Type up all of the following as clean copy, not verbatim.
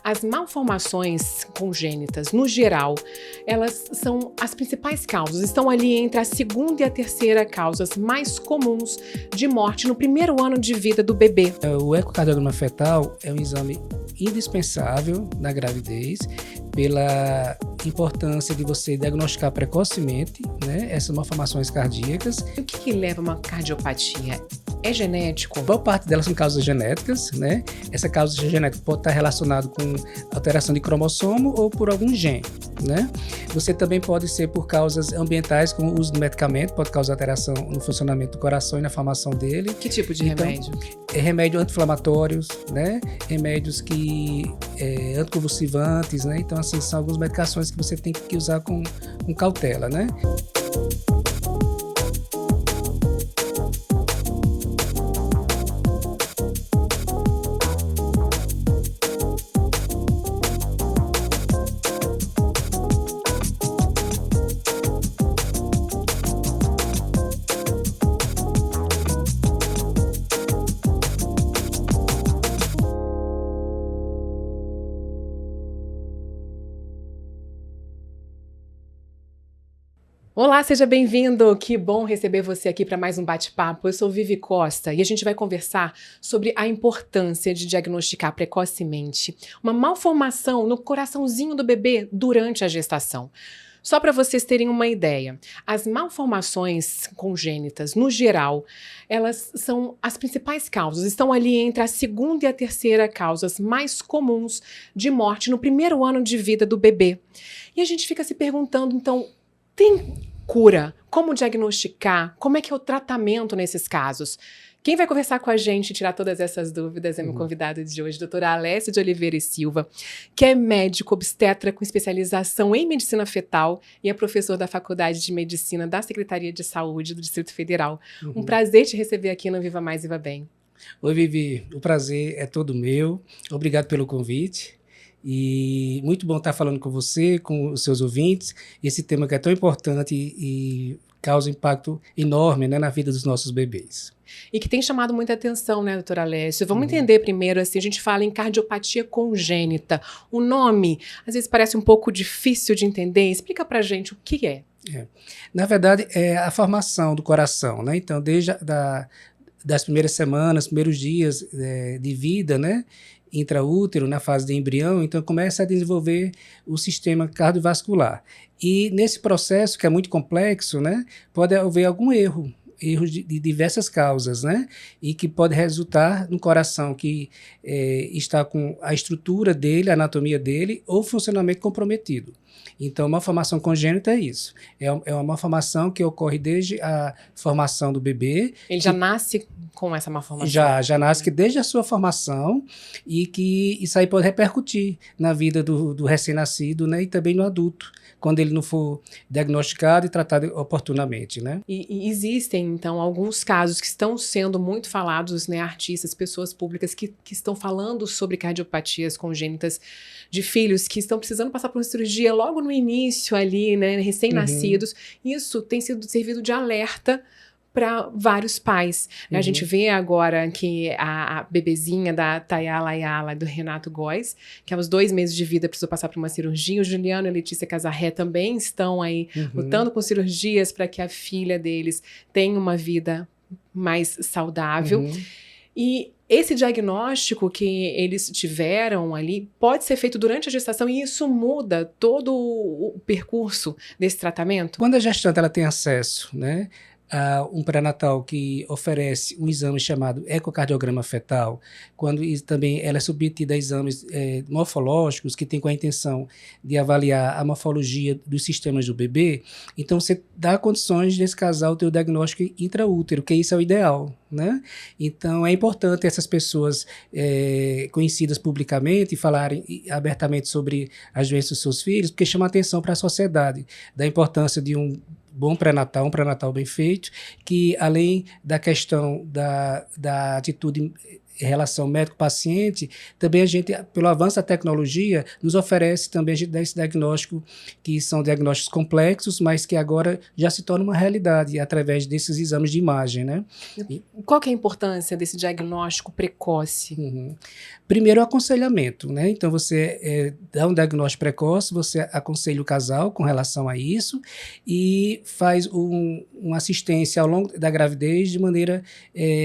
As malformações congênitas, no geral, elas são as principais causas, estão ali entre a segunda e a terceira causas mais comuns de morte no primeiro ano de vida do bebê. O ecocardiograma fetal é um exame indispensável na gravidez pela importância de você diagnosticar precocemente, né, essas malformações cardíacas. O que leva a uma cardiopatia? É genético? Boa parte delas são causas genéticas, né? Essa causa genética pode estar relacionada com alteração de cromossomo ou por algum gene, né? Você também pode ser por causas ambientais, como o uso de medicamento, pode causar alteração no funcionamento do coração e na formação dele. Que tipo de remédio? Remédios anti-inflamatórios, né? Remédios anticonvulsivantes, né? Então, assim, são algumas medicações que você tem que usar com cautela, né? Olá, seja bem-vindo! Que bom receber você aqui para mais um bate-papo. Eu sou Vivi Costa e a gente vai conversar sobre a importância de diagnosticar precocemente uma malformação no coraçãozinho do bebê durante a gestação. Só para vocês terem uma ideia, as malformações congênitas, no geral, elas são as principais causas, estão ali entre a segunda e a terceira causas mais comuns de morte no primeiro ano de vida do bebê. E a gente fica se perguntando, então, tem cura? Como diagnosticar? Como é que é o tratamento nesses casos? Quem vai conversar com a gente e tirar todas essas dúvidas é meu convidado de hoje, doutora Alessia de Oliveira e Silva, que é médico obstetra com especialização em medicina fetal e é professor da Faculdade de Medicina da Secretaria de Saúde do Distrito Federal. Um prazer te receber aqui no Viva Mais, Viva Bem. Oi, Vivi. O prazer é todo meu. Obrigado pelo convite. E muito bom estar falando com você, com os seus ouvintes, esse tema que é tão importante e causa impacto enorme, né, na vida dos nossos bebês. E que tem chamado muita atenção, né, doutora Alessia? Vamos entender primeiro, assim, a gente fala em cardiopatia congênita. O nome, às vezes, parece um pouco difícil de entender. Explica pra gente o que é. Na verdade, é a formação do coração, né? Então, desde das primeiras semanas, primeiros dias de vida, né, intraútero, na fase de embrião, então começa a desenvolver o sistema cardiovascular. E nesse processo, que é muito complexo, né, pode haver algum erros de diversas causas, né, e que pode resultar no coração que está com a estrutura dele, a anatomia dele, ou funcionamento comprometido. Então, uma malformação congênita é isso. É uma malformação que ocorre desde a formação do bebê. Ele já nasce com essa malformação? Já nasce desde a sua formação e que isso aí pode repercutir na vida do recém-nascido, né, e também no adulto, quando ele não for diagnosticado e tratado oportunamente, né? E existem, então, alguns casos que estão sendo muito falados, né, artistas, pessoas públicas que estão falando sobre cardiopatias congênitas de filhos que estão precisando passar por uma cirurgia logo no início ali, né, recém-nascidos. Isso tem sido servido de alerta para vários pais. A gente vê agora que a bebezinha da Tayala Ayala, do Renato Góes, que aos 2 meses de vida precisou passar por uma cirurgia, o Juliano e a Letícia Casarré também estão aí lutando com cirurgias para que a filha deles tenha uma vida mais saudável. E esse diagnóstico que eles tiveram ali pode ser feito durante a gestação e isso muda todo o percurso desse tratamento? Quando a gestante ela tem acesso, né, a um pré-natal que oferece um exame chamado ecocardiograma fetal, quando também ela é submetida a exames morfológicos que tem com a intenção de avaliar a morfologia dos sistemas do bebê, então você dá condições desse casal ter o diagnóstico intraútero, que isso é o ideal, né? Então é importante essas pessoas conhecidas publicamente falarem abertamente sobre as doenças dos seus filhos, porque chama atenção para a sociedade da importância de um bom pré-natal, um pré-natal bem feito, que além da questão da atitude relação médico-paciente, também a gente, pelo avanço da tecnologia, nos oferece também a gente dar esse diagnóstico, que são diagnósticos complexos, mas que agora já se torna uma realidade através desses exames de imagem, né? Qual que é a importância desse diagnóstico precoce? Primeiro, o aconselhamento, né? Então, você dá um diagnóstico precoce, você aconselha o casal com relação a isso e faz uma assistência ao longo da gravidez de maneira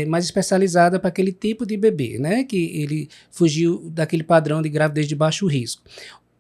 mais especializada para aquele tipo de bebê, né? Que ele fugiu daquele padrão de gravidez de baixo risco.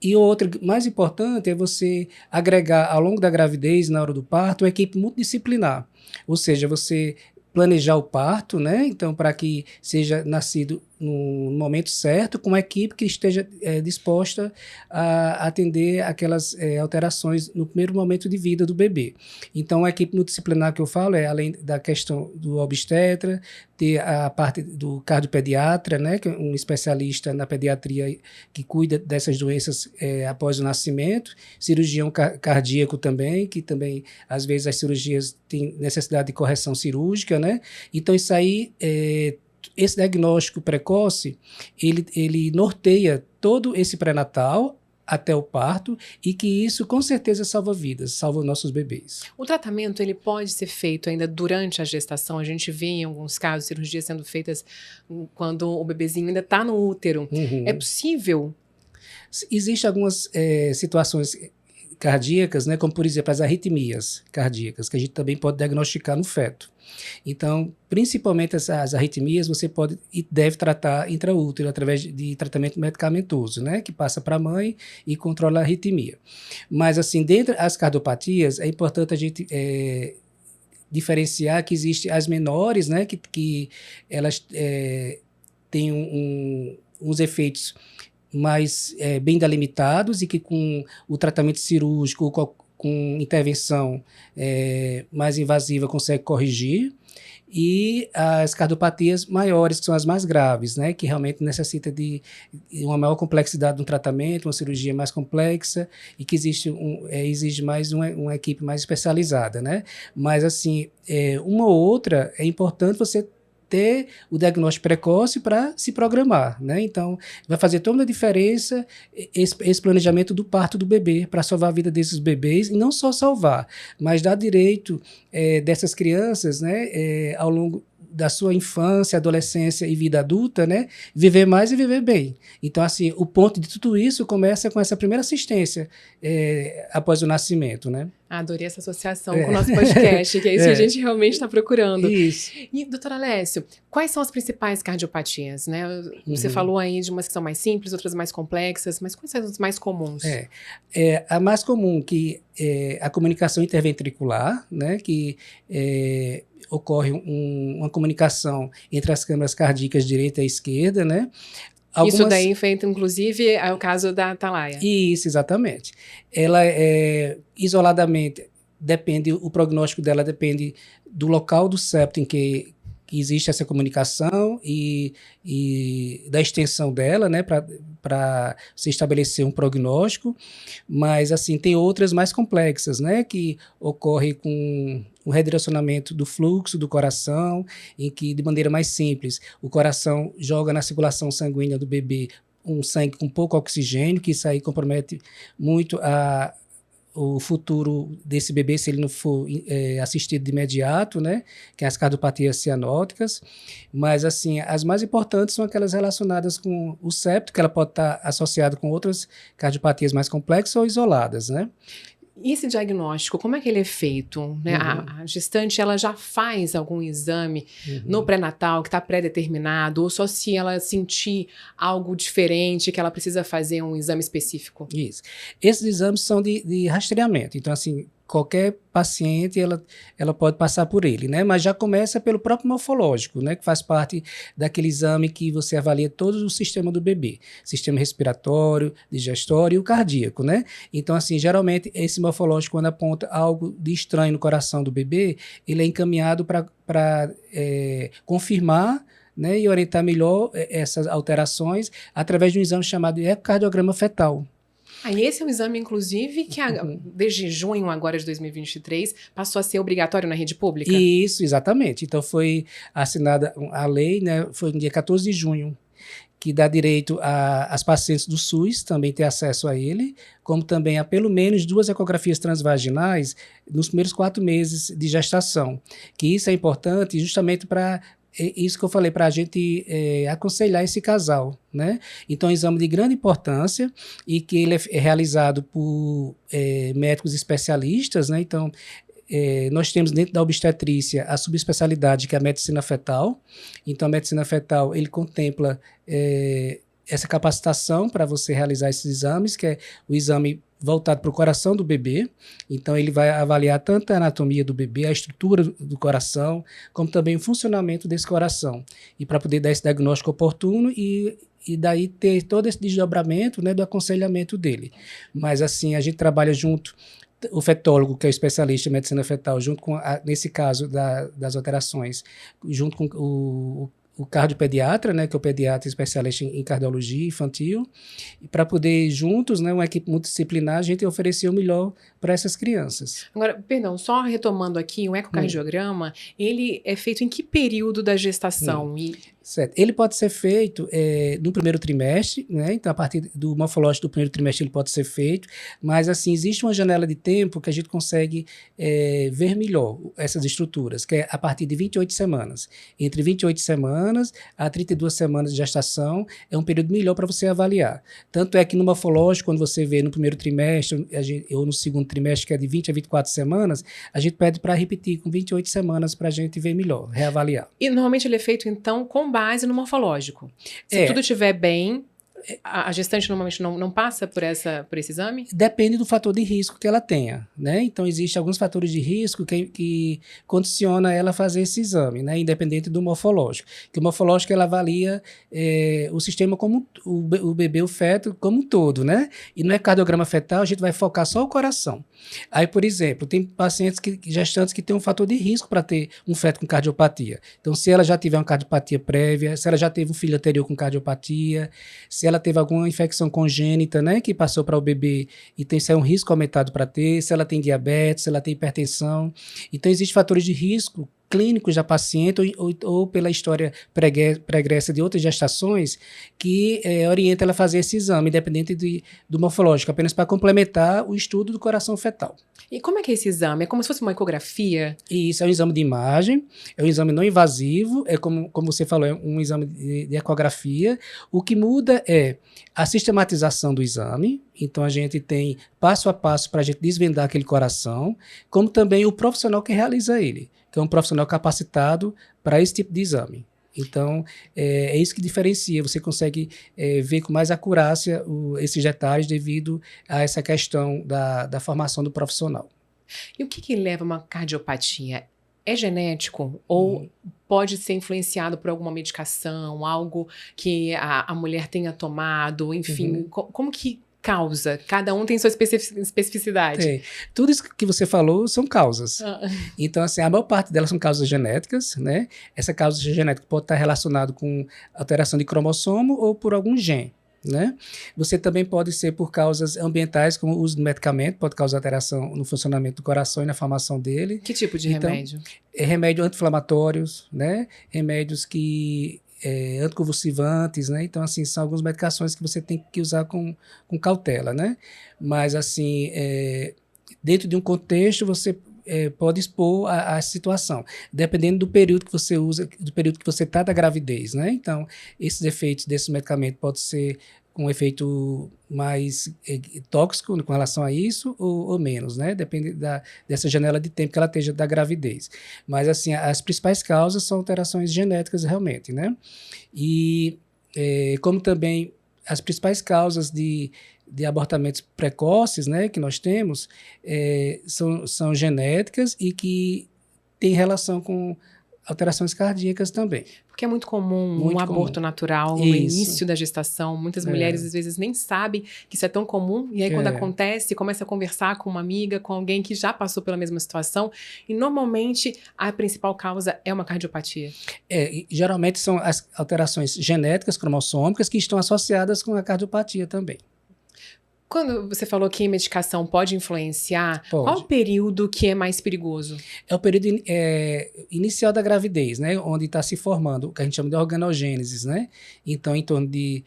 E outra, mais importante, é você agregar ao longo da gravidez, na hora do parto, uma equipe multidisciplinar. Ou seja, você planejar o parto, né? Então, para que seja nascido no momento certo, com uma equipe que esteja disposta a atender aquelas alterações no primeiro momento de vida do bebê. Então, a equipe multidisciplinar que eu falo é, além da questão do obstetra, ter a parte do cardiopediatra, né, que é um especialista na pediatria que cuida dessas doenças após o nascimento, cirurgião cardíaco também, que também, às vezes, as cirurgias têm necessidade de correção cirúrgica, né? Então, isso aí esse diagnóstico precoce, ele norteia todo esse pré-natal até o parto e que isso com certeza salva vidas, salva nossos bebês. O tratamento ele pode ser feito ainda durante a gestação? A gente vê em alguns casos cirurgias sendo feitas quando o bebezinho ainda está no útero. É possível? Existem algumas situações cardíacas, né, como por exemplo as arritmias cardíacas, que a gente também pode diagnosticar no feto. Então, principalmente as arritmias, você pode e deve tratar intraútero através de tratamento medicamentoso, né, que passa para a mãe e controla a arritmia. Mas, assim, dentre as cardiopatias, é importante a gente diferenciar que existem as menores, né, que elas têm uns efeitos mais bem delimitados e que com o tratamento cirúrgico, com intervenção mais invasiva, consegue corrigir, e as cardiopatias maiores, que são as mais graves, né, que realmente necessita de uma maior complexidade no tratamento, uma cirurgia mais complexa e que exige mais uma equipe mais especializada, né? Mas, assim, uma ou outra, é importante você ter o diagnóstico precoce para se programar, né? Então, vai fazer toda a diferença esse planejamento do parto do bebê para salvar a vida desses bebês, e não só salvar, mas dar direito dessas crianças, né, ao longo da sua infância, adolescência e vida adulta, né, viver mais e viver bem. Então, assim, o ponto de tudo isso começa com essa primeira assistência após o nascimento, né? Adorei essa associação com o nosso podcast, que é isso que a gente realmente está procurando. Isso. E, doutor Alessio, quais são as principais cardiopatias, né? Você falou aí de umas que são mais simples, outras mais complexas, mas quais são as mais comuns? A mais comum que é a comunicação interventricular, né, que ocorre uma comunicação entre as câmaras cardíacas direita e esquerda, né? Isso daí feito, inclusive, é o caso da Atalaia. Isso, exatamente. Ela isoladamente o prognóstico dela depende do local do septo em que existe essa comunicação e da extensão dela, né, para se estabelecer um prognóstico, mas, assim, tem outras mais complexas, né, que ocorre com o redirecionamento do fluxo do coração, em que, de maneira mais simples, o coração joga na circulação sanguínea do bebê um sangue com pouco oxigênio, que isso aí compromete muito o futuro desse bebê se ele não for assistido de imediato, né, que é as cardiopatias cianóticas. Mas, assim, as mais importantes são aquelas relacionadas com o septo, que ela pode estar associada com outras cardiopatias mais complexas ou isoladas, né? E esse diagnóstico, como é que ele é feito? Né? A gestante, ela já faz algum exame no pré-natal que está pré-determinado, ou só se ela sentir algo diferente que ela precisa fazer um exame específico? Isso. Esses exames são de rastreamento. Então, assim, qualquer paciente, ela pode passar por ele, né? Mas já começa pelo próprio morfológico, né? Que faz parte daquele exame que você avalia todo o sistema do bebê. Sistema respiratório, digestório e o cardíaco, né? Então, assim, geralmente, esse morfológico, quando aponta algo de estranho no coração do bebê, ele é encaminhado para confirmar, né, e orientar melhor essas alterações através de um exame chamado ecocardiograma fetal. Aí esse é um exame, inclusive, que desde junho agora de 2023 passou a ser obrigatório na rede pública? Isso, exatamente. Então foi assinada a lei, né, foi no dia 14 de junho, que dá direito às pacientes do SUS também ter acesso a ele, como também a pelo menos 2 ecografias transvaginais nos primeiros 4 meses de gestação. Que isso é importante justamente para isso que eu falei, para a gente aconselhar esse casal, né? Então, é um exame de grande importância e que ele é realizado por médicos especialistas, né? Então, nós temos dentro da obstetrícia a subespecialidade que é a medicina fetal. Então, a medicina fetal, ele contempla essa capacitação para você realizar esses exames, que é o exame voltado para o coração do bebê. Então, ele vai avaliar tanto a anatomia do bebê, a estrutura do coração, como também o funcionamento desse coração. E para poder dar esse diagnóstico oportuno e daí ter todo esse desdobramento, né, do aconselhamento dele. Mas, assim, a gente trabalha junto, o fetólogo, que é o especialista em medicina fetal, junto com, nesse caso das alterações, junto com o cardiopediatra, né, que é o pediatra especialista em cardiologia infantil, e para poder juntos, né, uma equipe multidisciplinar, a gente oferecer o melhor para essas crianças. Agora, perdão, só retomando aqui, o ecocardiograma, ele é feito em que período da gestação? Certo. Ele pode ser feito no primeiro trimestre, né? Então, a partir do morfológico do primeiro trimestre, ele pode ser feito, mas, assim, existe uma janela de tempo que a gente consegue ver melhor essas estruturas, que é a partir de 28 semanas. Entre 28 semanas a 32 semanas de gestação é um período melhor para você avaliar. Tanto é que no morfológico, quando você vê no primeiro trimestre ou no segundo trimestre, que é de 20 a 24 semanas, a gente pede para repetir com 28 semanas para a gente ver melhor, reavaliar. E normalmente ele é feito, então, com base no morfológico. Se tudo estiver bem, a gestante normalmente não passa por esse exame? Depende do fator de risco que ela tenha, né? Então, existem alguns fatores de risco que condiciona ela a fazer esse exame, né? Independente do morfológico. Que o morfológico, ela avalia o sistema como o bebê, o feto, como um todo, né? E no ecocardiograma fetal, a gente vai focar só o coração. Aí, por exemplo, tem pacientes gestantes que têm um fator de risco para ter um feto com cardiopatia. Então, se ela já tiver uma cardiopatia prévia, se ela já teve um filho anterior com cardiopatia, se ela teve alguma infecção congênita, né, que passou para o bebê e tem um risco aumentado para ter, se ela tem diabetes, se ela tem hipertensão. Então, existem fatores de risco clínicos da paciente ou pela história pregressa de outras gestações que orienta ela a fazer esse exame, independente do morfológico, apenas para complementar o estudo do coração fetal. E como é que é esse exame? É como se fosse uma ecografia? Isso, é um exame de imagem, é um exame não invasivo, é como você falou, é um exame de ecografia. O que muda é a sistematização do exame, então a gente tem passo a passo para a gente desvendar aquele coração, como também o profissional que realiza ele, que é um profissional capacitado para esse tipo de exame. Então, é isso que diferencia, você consegue ver com mais acurácia esses detalhes devido a essa questão da formação do profissional. E o que leva a uma cardiopatia? É genético ou pode ser influenciado por alguma medicação, algo que a mulher tenha tomado, enfim, como que causa? Cada um tem sua especificidade. Tudo isso que você falou são causas. Então, assim, a maior parte delas são causas genéticas, né? Essa causa genética pode estar relacionada com alteração de cromossomo ou por algum gene, né? Você também pode ser por causas ambientais, como o uso de medicamento, pode causar alteração no funcionamento do coração e na formação dele. Que tipo de remédio? Remédio anti-inflamatórios, né? Remédios anticonvulsivantes, né? Então, assim, são algumas medicações que você tem que usar com cautela, né? Mas, assim, dentro de um contexto, você pode expor a situação, dependendo do período que você usa, do período que você está da gravidez, né? Então, esses efeitos desse medicamento podem ser com um efeito mais tóxico com relação a isso ou menos, né? Depende dessa janela de tempo que ela esteja da gravidez. Mas, assim, as principais causas são alterações genéticas realmente, né? E como também as principais causas de abortamentos precoces, né, que nós temos, são genéticas e tem relação com alterações cardíacas também. Porque é muito comum um aborto natural no início da gestação. Muitas mulheres, às vezes, nem sabem que isso é tão comum. E aí, quando acontece, começa a conversar com uma amiga, com alguém que já passou pela mesma situação. E, normalmente, a principal causa é uma cardiopatia. Geralmente, são as alterações genéticas, cromossômicas, que estão associadas com a cardiopatia também. Quando você falou que a medicação pode influenciar, Pode. qual o período que é mais perigoso? É o período inicial da gravidez, né? Onde está se formando o que a gente chama de organogênese, né? Então, em torno de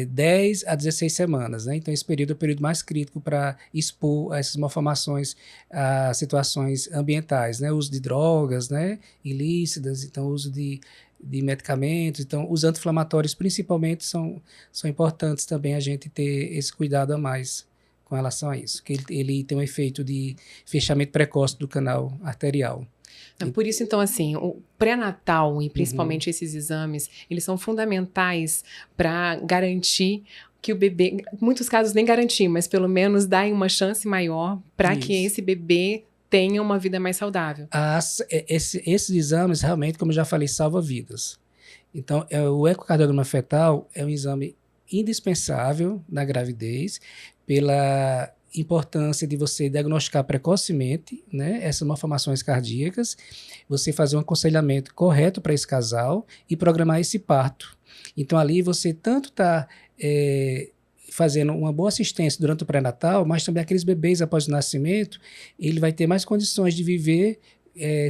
10 a 16 semanas, né? Então, esse período é o período mais crítico para expor essas malformações a situações ambientais, né? O uso de drogas, né? Ilícitas, então, o uso de medicamentos. Então, os anti-inflamatórios, principalmente, são importantes também a gente ter esse cuidado a mais com relação a isso, que ele tem um efeito de fechamento precoce do canal arterial. Por isso, então, assim, o pré-natal e principalmente esses exames, eles são fundamentais para garantir que o bebê, em muitos casos nem garantir, mas pelo menos dar uma chance maior para que esse bebê tenha uma vida mais saudável. Esses exames, realmente, como eu já falei, salva vidas. Então, o ecocardiograma fetal é um exame indispensável na gravidez, pela importância de você diagnosticar precocemente, né, essas malformações cardíacas, você fazer um aconselhamento correto para esse casal e programar esse parto. Então, ali você tanto está fazendo uma boa assistência durante o pré-natal, mas também aqueles bebês após o nascimento, ele vai ter mais condições de viver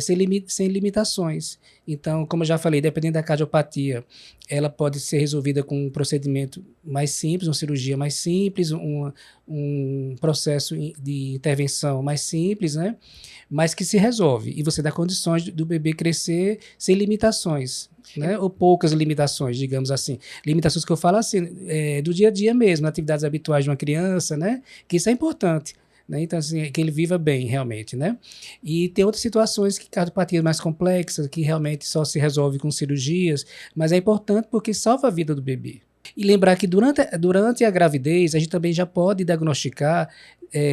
sem limitações. Então, como eu já falei, dependendo da cardiopatia, ela pode ser resolvida com um procedimento mais simples, uma cirurgia mais simples, um processo de intervenção mais simples, né? Mas que se resolve. E você dá condições do bebê crescer sem limitações, né? Ou poucas limitações, digamos assim. Limitações que eu falo assim, do dia a dia mesmo, atividades habituais de uma criança, né? Que isso é importante. Né? Então, assim, que ele viva bem, realmente, né? E tem outras situações, que cardiopatias mais complexas, que realmente só se resolve com cirurgias, mas é importante porque salva a vida do bebê. E lembrar que durante a gravidez, a gente também já pode diagnosticar,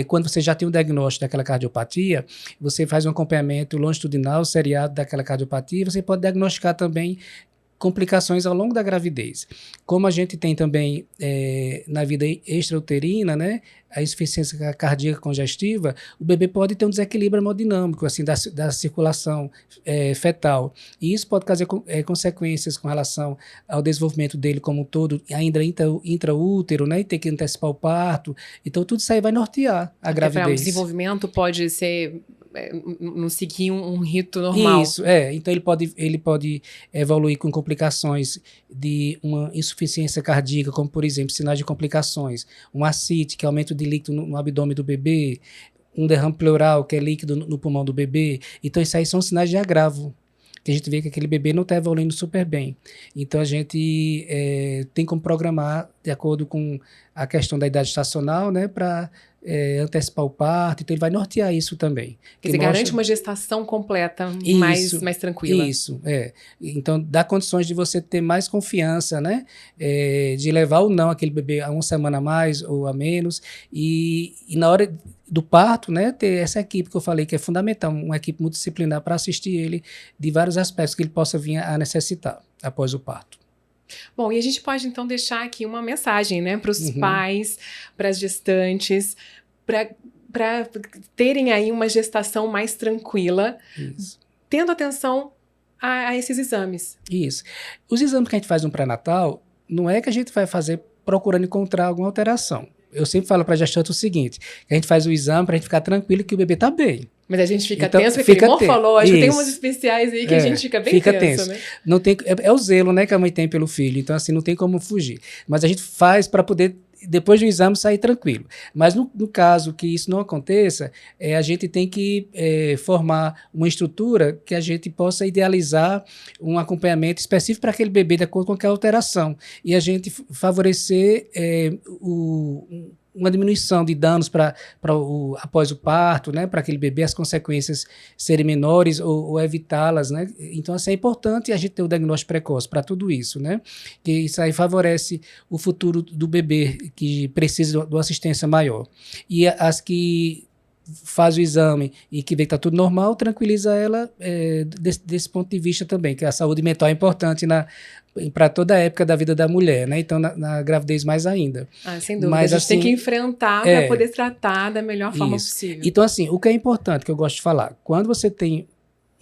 quando você já tem um diagnóstico daquela cardiopatia, você faz um acompanhamento longitudinal, seriado daquela cardiopatia, você pode diagnosticar também complicações ao longo da gravidez. Como a gente tem também na vida extrauterina, né, a insuficiência cardíaca congestiva, o bebê pode ter um desequilíbrio hemodinâmico assim, da circulação fetal. E isso pode trazer consequências com relação ao desenvolvimento dele como um todo, ainda intraútero, né, e ter que antecipar o parto. Então, tudo isso aí vai nortear a gravidez. O desenvolvimento pode ser... não seguir um rito normal. Isso, então ele pode evoluir com complicações de uma insuficiência cardíaca, como por exemplo, sinais de complicações, um ascite, que é aumento de líquido no abdômen do bebê, um derrame pleural, que é líquido no pulmão do bebê. Então isso aí são sinais de agravo, que a gente vê que aquele bebê não está evoluindo super bem. Então a gente tem como programar de acordo com a questão da idade estacional, né, para antecipar o parto. Então ele vai nortear isso também. Quer dizer, garante uma gestação completa, mais tranquila. Isso, Então dá condições de você ter mais confiança, né, de levar ou não aquele bebê a uma semana a mais ou a menos, e na hora do parto, né, ter essa equipe que eu falei que é fundamental, uma equipe multidisciplinar para assistir ele de vários aspectos que ele possa vir a necessitar após o parto. Bom, e a gente pode então deixar aqui uma mensagem, né, para os pais, para as gestantes, para terem aí uma gestação mais tranquila, tendo atenção a esses exames. Isso. Os exames que a gente faz no pré-natal, não é que a gente vai fazer procurando encontrar alguma alteração. Eu sempre falo para a gestante o seguinte, que a gente faz o exame para a gente ficar tranquilo que o bebê está bem. Mas a gente fica tenso, porque tem morfológico, tem umas especiais aí que a gente fica bem tenso, né? Não tem, é o zelo, né, que a mãe tem pelo filho, então assim, não tem como fugir. Mas a gente faz para poder, depois do exame, sair tranquilo. Mas no caso que isso não aconteça, a gente tem que formar uma estrutura que a gente possa idealizar um acompanhamento específico para aquele bebê de acordo com aquela alteração. E a gente favorecer uma diminuição de danos após o parto, né, para aquele bebê, as consequências serem menores ou evitá-las, né? Então, assim, é importante a gente ter o diagnóstico precoce para tudo isso, né? Que isso aí favorece o futuro do bebê que precisa de uma assistência maior. E as que faz o exame e que vê que está tudo normal, tranquiliza ela desse ponto de vista também, que a saúde mental é importante para toda a época da vida da mulher, né? Então, na gravidez mais ainda. Sem dúvida. Mas, a gente tem que enfrentar para poder tratar da melhor forma possível. Então, assim, o que é importante, que eu gosto de falar, quando você tem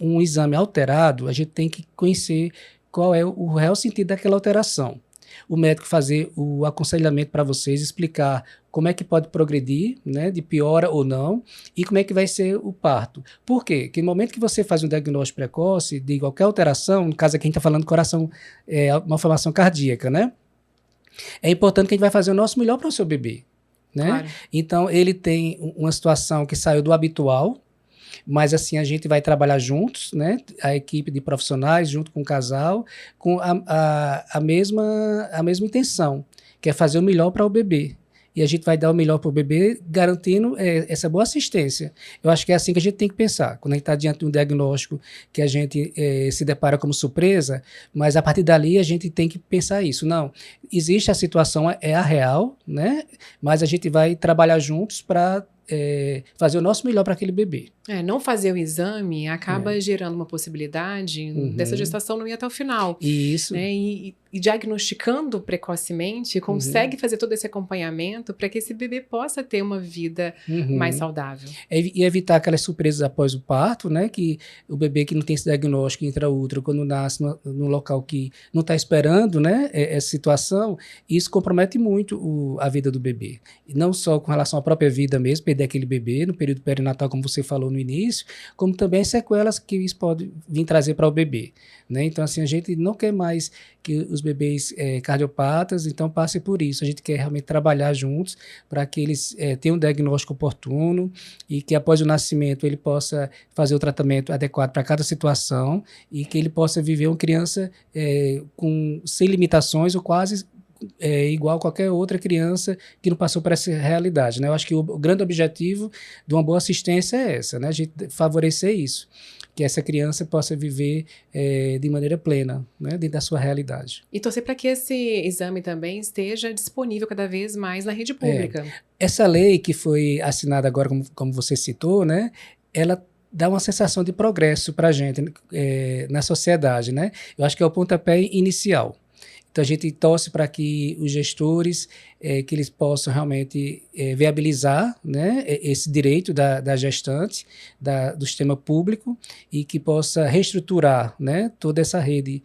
um exame alterado, a gente tem que conhecer qual é o real sentido daquela alteração. o médico fazer o aconselhamento para vocês, explicar como é que pode progredir, né, de piora ou não, e como é que vai ser o parto. Por quê? Porque no momento que você faz um diagnóstico precoce de qualquer alteração, no caso aqui a gente está falando de coração, malformação cardíaca, né? É importante que a gente vai fazer o nosso melhor para o seu bebê, né? Claro. Então, ele tem uma situação que saiu do habitual, mas assim, a gente vai trabalhar juntos, né? A equipe de profissionais, junto com o casal, com a mesma intenção, que é fazer o melhor para o bebê. E a gente vai dar o melhor para o bebê, garantindo essa boa assistência. Eu acho que é assim que a gente tem que pensar. Quando a gente está diante de um diagnóstico que a gente se depara como surpresa, mas a partir dali a gente tem que pensar isso. Não, existe a situação, é a real, né? Mas a gente vai trabalhar juntos para fazer o nosso melhor para aquele bebê. Não fazer o exame acaba gerando uma possibilidade dessa gestação não ir até o final. Isso. Né? E diagnosticando precocemente, consegue fazer todo esse acompanhamento para que esse bebê possa ter uma vida mais saudável. E evitar aquelas surpresas após o parto, né? Que o bebê que não tem esse diagnóstico intraútero, quando nasce no local que não está esperando, né? Essa situação, isso compromete muito a vida do bebê. E não só com relação à própria vida mesmo, perder aquele bebê no período perinatal, como você falou no início, como também as sequelas que isso pode vir trazer para o bebê, né? Então, assim, a gente não quer mais que os bebês cardiopatas, então, passem por isso. A gente quer realmente trabalhar juntos para que eles tenham um diagnóstico oportuno e que após o nascimento ele possa fazer o tratamento adequado para cada situação e que ele possa viver uma criança sem limitações ou quase igual a qualquer outra criança que não passou por essa realidade, né? Eu acho que o grande objetivo de uma boa assistência é essa, né? A gente favorecer isso, que essa criança possa viver de maneira plena, né? Dentro da sua realidade. E torcer para que esse exame também esteja disponível cada vez mais na rede pública. Essa lei que foi assinada agora, como você citou, né? Ela dá uma sensação de progresso para a gente na sociedade, né? Eu acho que é o pontapé inicial. Então, a gente torce para que os gestores, que eles possam realmente viabilizar, né, esse direito da gestante, do sistema público, e que possa reestruturar, né, toda essa rede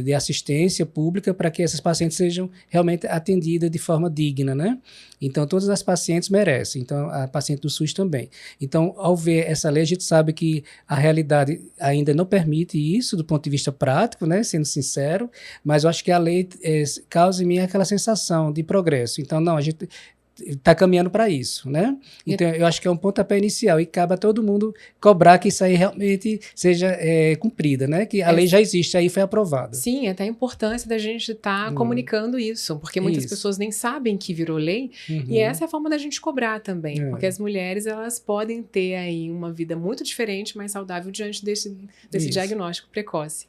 de assistência pública para que essas pacientes sejam realmente atendidas de forma digna, né? Então, todas as pacientes merecem, então a paciente do SUS também. Então, ao ver essa lei, a gente sabe que a realidade ainda não permite isso do ponto de vista prático, né, sendo sincero, mas eu acho que a lei causa em mim aquela sensação de progresso. Então, não, a gente está caminhando para isso, né? Então, eu acho que é um pontapé inicial e cabe a todo mundo cobrar que isso aí realmente seja cumprida, né? Que a lei já existe, aí foi aprovada. Sim, até a importância da gente estar comunicando isso, porque muitas pessoas nem sabem que virou lei, e essa é a forma da gente cobrar também, porque as mulheres, elas podem ter aí uma vida muito diferente, mais saudável diante desse diagnóstico precoce.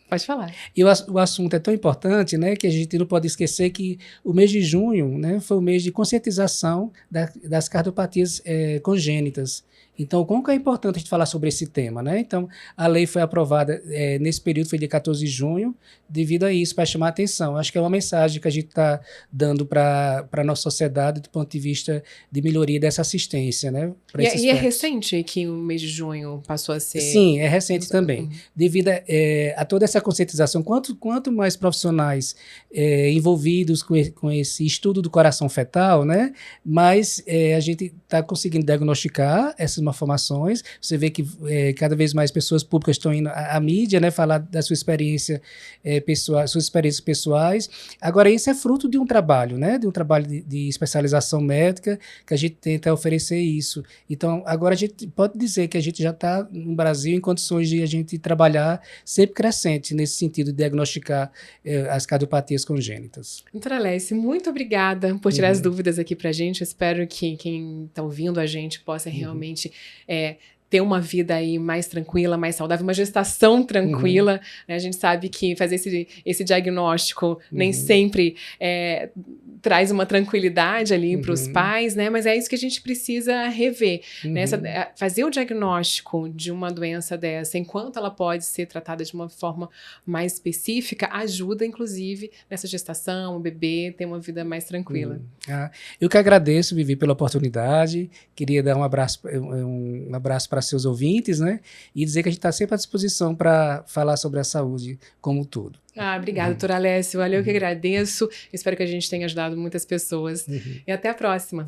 Pode falar. E o assunto é tão importante, né, que a gente não pode esquecer que o mês de junho, né, foi o mês de conscientização das cardiopatias congênitas. Então, como que é importante a gente falar sobre esse tema, né? Então, a lei foi aprovada nesse período, foi dia 14 de junho, devido a isso, para chamar a atenção. Acho que é uma mensagem que a gente está dando para a nossa sociedade do ponto de vista de melhoria dessa assistência, né? E é recente que o mês de junho passou a ser... Sim, é recente também. Devido a toda essa conscientização, quanto mais profissionais envolvidos com esse estudo do coração fetal, né? Mais a gente está conseguindo diagnosticar essas malformações. Você vê que cada vez mais pessoas públicas estão indo à mídia, né, falar da sua experiência pessoal, suas experiências pessoais. Agora, isso é fruto de um trabalho, né, de um trabalho de especialização médica, que a gente tenta oferecer isso. Então, agora a gente pode dizer que a gente já está no Brasil em condições de a gente trabalhar sempre crescente nesse sentido de diagnosticar as cardiopatias congênitas. Doutora Alessi, muito obrigada por tirar as dúvidas aqui pra gente. Eu espero que quem está ouvindo a gente possa realmente ter uma vida aí mais tranquila, mais saudável, uma gestação tranquila. Né? A gente sabe que fazer esse diagnóstico nem sempre traz uma tranquilidade ali para os pais, né? Mas é isso que a gente precisa rever. Né? Fazer o diagnóstico de uma doença dessa, enquanto ela pode ser tratada de uma forma mais específica, ajuda, inclusive, nessa gestação, o bebê ter uma vida mais tranquila. Eu que agradeço, Vivi, pela oportunidade. Queria dar um abraço para a seus ouvintes, né? E dizer que a gente está sempre à disposição para falar sobre a saúde como um todo. Obrigada, doutora Alessio. Valeu, que agradeço. Espero que a gente tenha ajudado muitas pessoas. E até a próxima.